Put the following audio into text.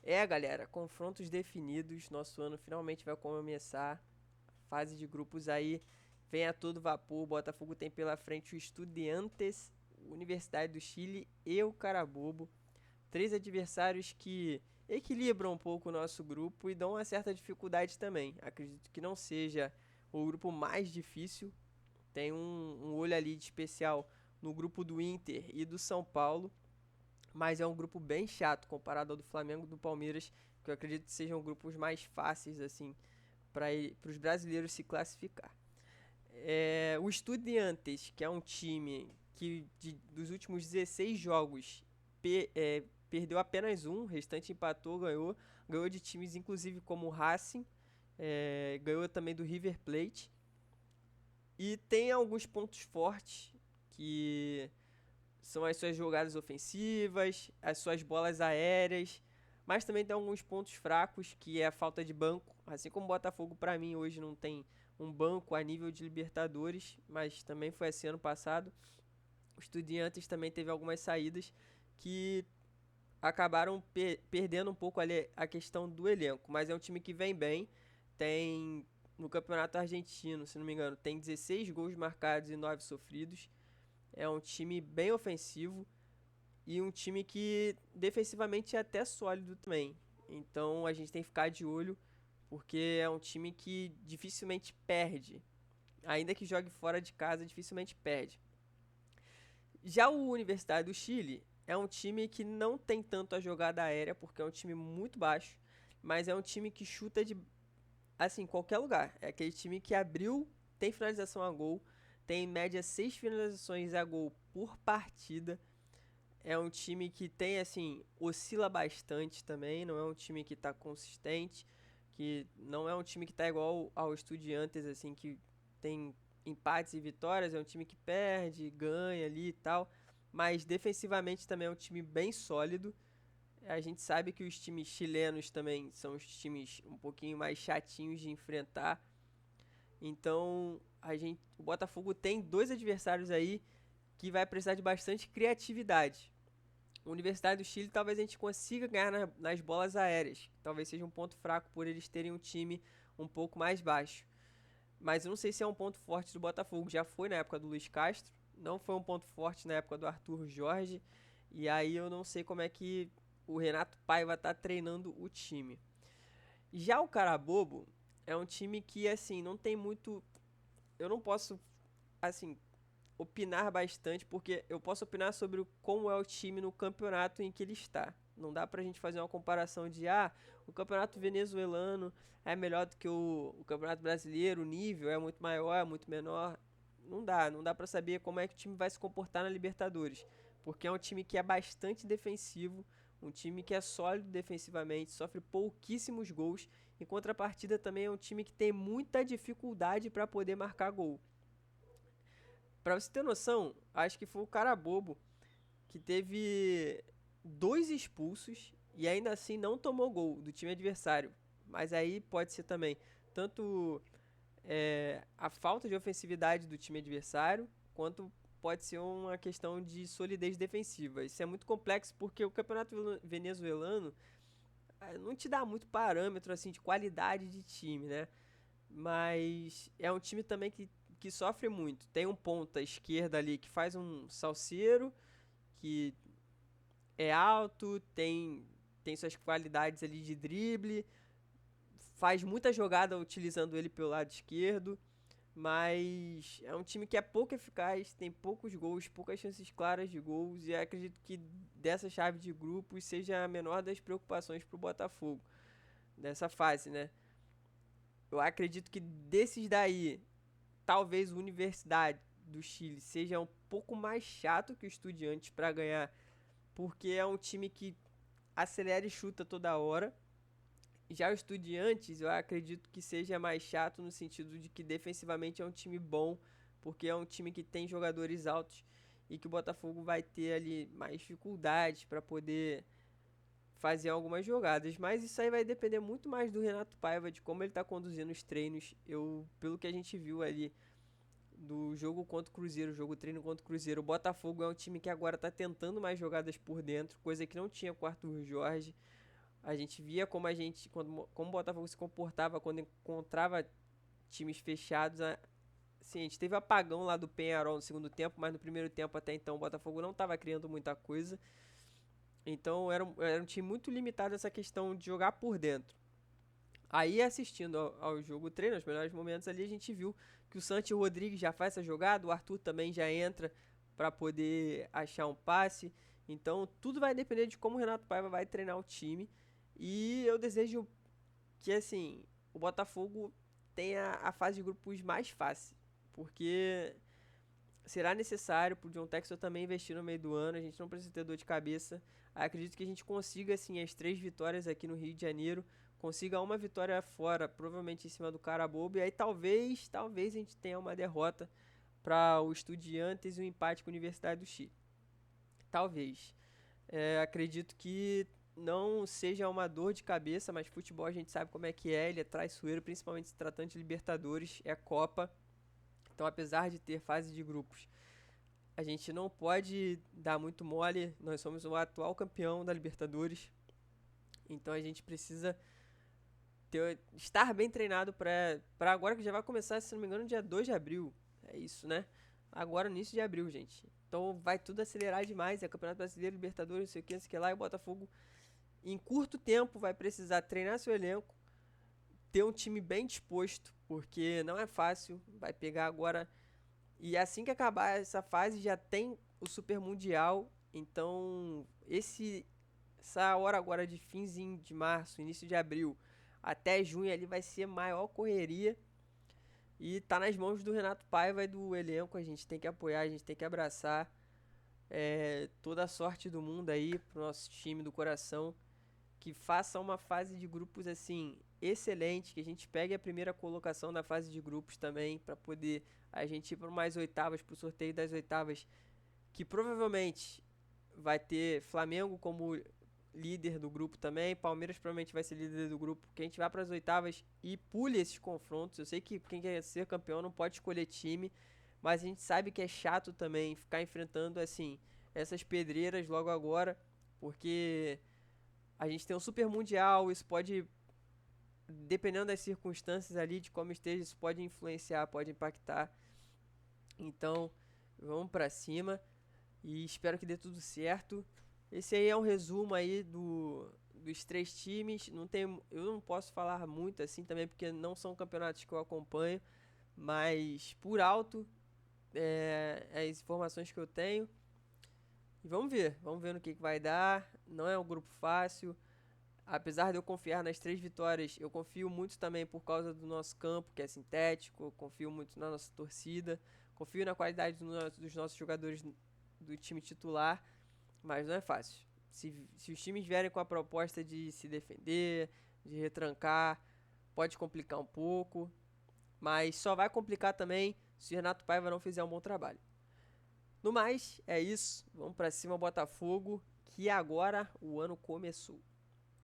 Galera, confrontos definidos. Nosso ano finalmente vai começar. Fase de grupos aí vem a todo vapor. O Botafogo tem pela frente o Estudiantes, Universidade do Chile e o Carabobo. Três adversários que equilibram um pouco o nosso grupo e dão uma certa dificuldade também. Acredito que não seja o grupo mais difícil. Tem um olho ali de especial no grupo do Inter e do São Paulo, mas é um grupo bem chato comparado ao do Flamengo e do Palmeiras, que eu acredito que sejam grupos mais fáceis assim para os brasileiros se classificar. O Estudiantes, que é um time que dos últimos 16 jogos perdeu apenas um, o restante empatou, ganhou de times inclusive como o Racing, ganhou também do River Plate, e tem alguns pontos fortes que são as suas jogadas ofensivas, as suas bolas aéreas, mas também tem alguns pontos fracos, que é a falta de banco. Assim como o Botafogo, para mim, hoje não tem um banco a nível de Libertadores, mas também foi assim ano passado. O Estudiantes também teve algumas saídas que acabaram perdendo um pouco ali a questão do elenco, mas é um time que vem bem, tem no Campeonato Argentino, se não me engano, tem 16 gols marcados e 9 sofridos. É um time bem ofensivo e um time que defensivamente é até sólido também. Então a gente tem que ficar de olho, porque é um time que dificilmente perde. Ainda que jogue fora de casa, dificilmente perde. Já o Universidade do Chile é um time que não tem tanto a jogada aérea, porque é um time muito baixo, mas é um time que chuta de assim, qualquer lugar. É aquele time que abriu, tem finalização a gol, tem em média 6 finalizações a gol por partida. É um time que tem, assim, oscila bastante também, não é um time que tá consistente, que não é um time que tá igual ao Estudiantes, assim, que tem empates e vitórias, é um time que perde, ganha ali e tal, mas defensivamente também é um time bem sólido. A gente sabe que os times chilenos também são os times um pouquinho mais chatinhos de enfrentar, então o Botafogo tem dois adversários aí que vai precisar de bastante criatividade. Universidade do Chile talvez a gente consiga ganhar nas bolas aéreas. Talvez seja um ponto fraco por eles terem um time um pouco mais baixo. Mas eu não sei se é um ponto forte do Botafogo. Já foi na época do Luiz Castro. Não foi um ponto forte na época do Arthur Jorge. E aí eu não sei como é que o Renato Paiva tá treinando o time. Já o Carabobo é um time que, assim, não tem muito. Eu não posso, assim, opinar bastante, porque eu posso opinar sobre como é o time no campeonato em que ele está. Não dá pra gente fazer uma comparação de, o campeonato venezuelano é melhor do que o campeonato brasileiro, o nível é muito maior, é muito menor. Não dá pra saber como é que o time vai se comportar na Libertadores, porque é um time que é bastante defensivo, um time que é sólido defensivamente, sofre pouquíssimos gols, em contrapartida também é um time que tem muita dificuldade para poder marcar gol. Pra você ter noção, acho que foi o Carabobo que teve dois expulsos e ainda assim não tomou gol do time adversário. Mas aí pode ser também tanto a falta de ofensividade do time adversário, quanto pode ser uma questão de solidez defensiva. Isso é muito complexo porque o campeonato venezuelano não te dá muito parâmetro assim de qualidade de time, né? Mas é um time também que sofre muito. Tem um ponta esquerda ali que faz um salseiro, que é alto, tem suas qualidades ali de drible, faz muita jogada utilizando ele pelo lado esquerdo, mas é um time que é pouco eficaz, tem poucos gols, poucas chances claras de gols, e acredito que dessa chave de grupos seja a menor das preocupações para o Botafogo, dessa fase, né? Eu acredito que desses daí, talvez a Universidade do Chile seja um pouco mais chato que o Estudiantes para ganhar, porque é um time que acelera e chuta toda hora. Já o Estudiantes, eu acredito que seja mais chato no sentido de que defensivamente é um time bom, porque é um time que tem jogadores altos e que o Botafogo vai ter ali mais dificuldades para poder fazer algumas jogadas, mas isso aí vai depender muito mais do Renato Paiva, de como ele está conduzindo os treinos. Pelo que a gente viu ali do jogo contra o Cruzeiro, jogo treino contra o Cruzeiro, o Botafogo é um time que agora está tentando mais jogadas por dentro, coisa que não tinha com o Arthur Jorge. A gente via como o Botafogo se comportava quando encontrava times fechados. Sim, a gente teve apagão lá do Penharol no segundo tempo, mas no primeiro tempo até então o Botafogo não estava criando muita coisa. Então era um time muito limitado essa questão de jogar por dentro. Aí assistindo ao jogo treino, nos melhores momentos ali, a gente viu que o Santi Rodrigues já faz essa jogada, o Arthur também já entra para poder achar um passe. Então tudo vai depender de como o Renato Paiva vai treinar o time. E eu desejo que assim o Botafogo tenha a fase de grupos mais fácil, porque será necessário pro John Textor também investir no meio do ano. A gente não precisa ter dor de cabeça. Acredito que a gente consiga assim as 3 vitórias aqui no Rio de Janeiro, consiga uma vitória fora, provavelmente em cima do Carabobo, e aí talvez a gente tenha uma derrota para o Estudiantes e um empate com a Universidade do Chile. Talvez. Acredito que não seja uma dor de cabeça, mas futebol a gente sabe como é que é, ele é traiçoeiro, principalmente se tratando de Libertadores, é Copa. Então, apesar de ter fase de grupos, a gente não pode dar muito mole, nós somos o atual campeão da Libertadores, então a gente precisa estar bem treinado para agora, que já vai começar, se não me engano, dia 2 de abril, é isso, né? Agora, no início de abril, gente. Então vai tudo acelerar demais, é Campeonato Brasileiro, Libertadores, não sei o que lá, e o Botafogo, em curto tempo, vai precisar treinar seu elenco, ter um time bem disposto, porque não é fácil, vai pegar agora, e assim que acabar essa fase já tem o Super Mundial, então essa hora agora de finzinho de março, início de abril, até junho ali vai ser maior correria, e tá nas mãos do Renato Paiva e do elenco, a gente tem que apoiar, a gente tem que abraçar toda a sorte do mundo aí pro nosso time do coração, que faça uma fase de grupos assim excelente, que a gente pegue a primeira colocação da fase de grupos também, para poder a gente ir para mais oitavas, para o sorteio das oitavas, que provavelmente vai ter Flamengo como líder do grupo também, Palmeiras provavelmente vai ser líder do grupo, que a gente vai para as oitavas e pule esses confrontos. Eu sei que quem quer ser campeão não pode escolher time, mas a gente sabe que é chato também ficar enfrentando assim essas pedreiras logo agora, porque a gente tem um Super Mundial, isso pode, dependendo das circunstâncias ali, de como esteja, isso pode influenciar, pode impactar. Então, vamos pra cima e espero que dê tudo certo. Esse aí é um resumo aí dos 3 times. Eu não posso falar muito assim também, porque não são campeonatos que eu acompanho, mas por alto as informações que eu tenho. E vamos ver no que vai dar. Não é um grupo fácil. Apesar de eu confiar nas 3 vitórias, eu confio muito também por causa do nosso campo, que é sintético, eu confio muito na nossa torcida, confio na qualidade dos nossos jogadores do time titular, mas não é fácil. Se os times vierem com a proposta de se defender, de retrancar, pode complicar um pouco, mas só vai complicar também se o Renato Paiva não fizer um bom trabalho. No mais, é isso. Vamos pra cima, Botafogo, que agora o ano começou.